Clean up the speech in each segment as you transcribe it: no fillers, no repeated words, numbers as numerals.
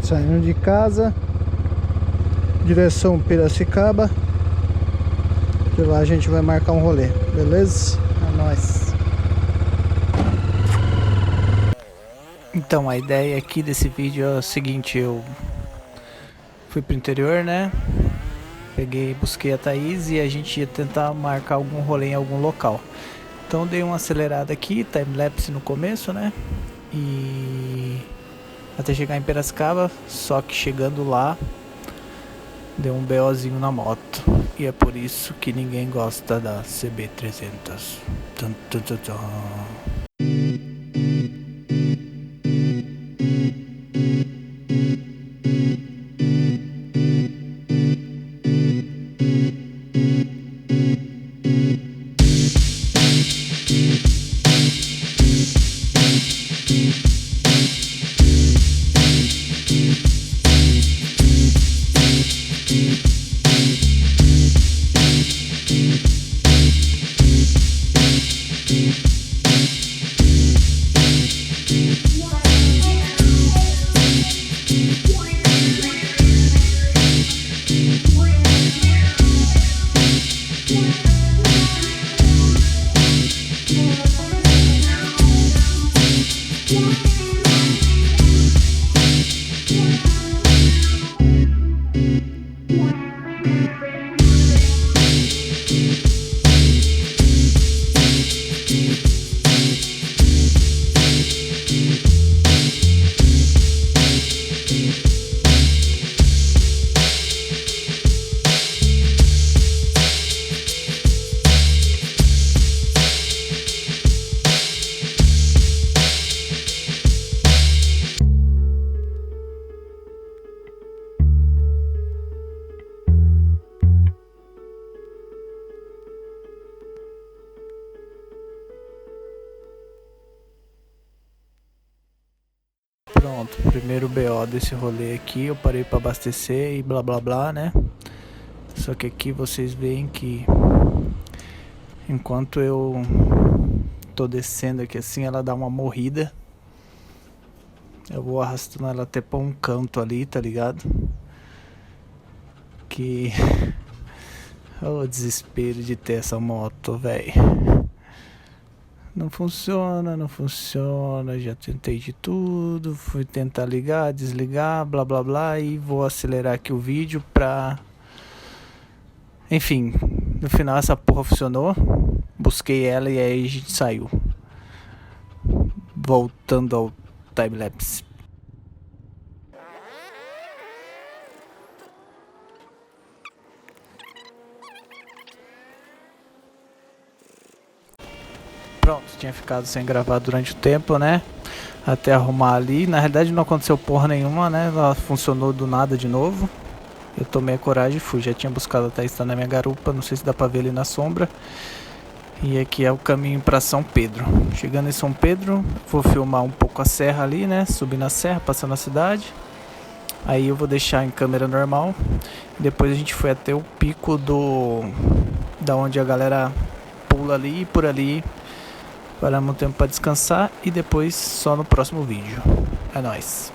Saindo de casa, direção Piracicaba. De lá a gente vai marcar um rolê, beleza? É nóis. Então a ideia aqui desse vídeo é o seguinte: eu fui pro interior, né? Busquei a Thaís e a gente ia tentar marcar algum rolê em algum local. Então dei uma acelerada aqui, time-lapse no começo, né? E até chegar em Piracicaba, só que chegando lá deu um BOzinho na moto. E é por isso que ninguém gosta da CB300. Tum, tum, tum, tum. Pronto, primeiro BO desse rolê aqui, eu parei para abastecer e blá blá blá, né? Só que aqui vocês veem que enquanto eu tô descendo aqui assim, ela dá uma morrida. Eu vou arrastando ela até pra um canto ali, tá ligado? Que... o desespero de ter essa moto, velho. Não funciona, não funciona, já tentei de tudo, fui tentar ligar, desligar, blá blá blá, e vou acelerar aqui o vídeo pra... Enfim, no final essa porra funcionou, busquei ela e aí a gente saiu. Voltando ao time-lapse. Pronto, tinha ficado sem gravar durante o tempo, né? Até arrumar ali. Na realidade não aconteceu porra nenhuma, né? Ela funcionou do nada de novo. Eu tomei a coragem e fui. Já tinha buscado até estar na minha garupa. Não sei se dá pra ver ali na sombra. E aqui é o caminho pra São Pedro. Chegando em São Pedro, vou filmar um pouco a serra ali, né? Subindo a serra, passando a cidade. Aí eu vou deixar em câmera normal. Depois a gente foi até o pico da onde a galera pula ali e por ali. Paramos um tempo para descansar e depois só no próximo vídeo. É nóis.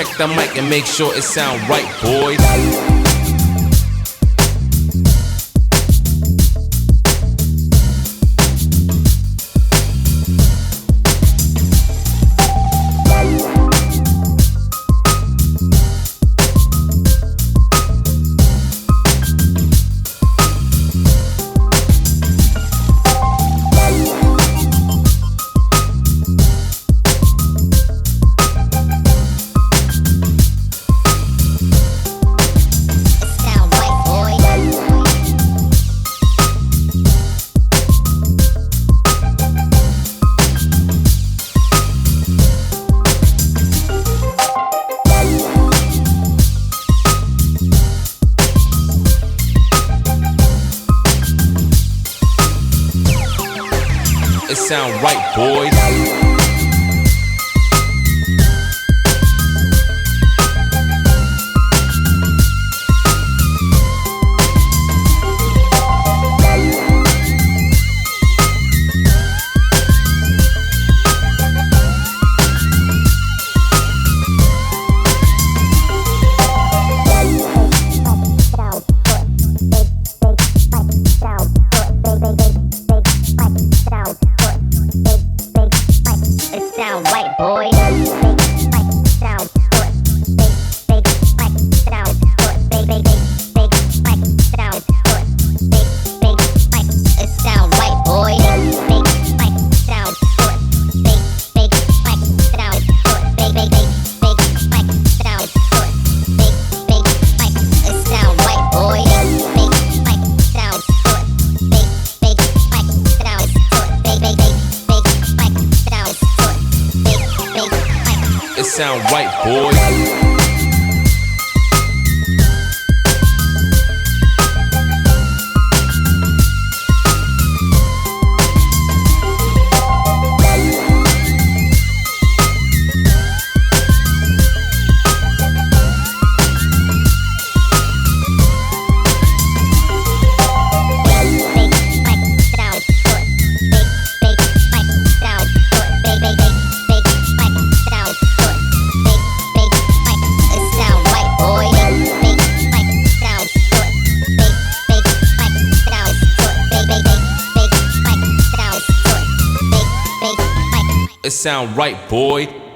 check the mic and make sure it sound right, boys. It sound right, boys. Sound right, boys. It sound right, boy.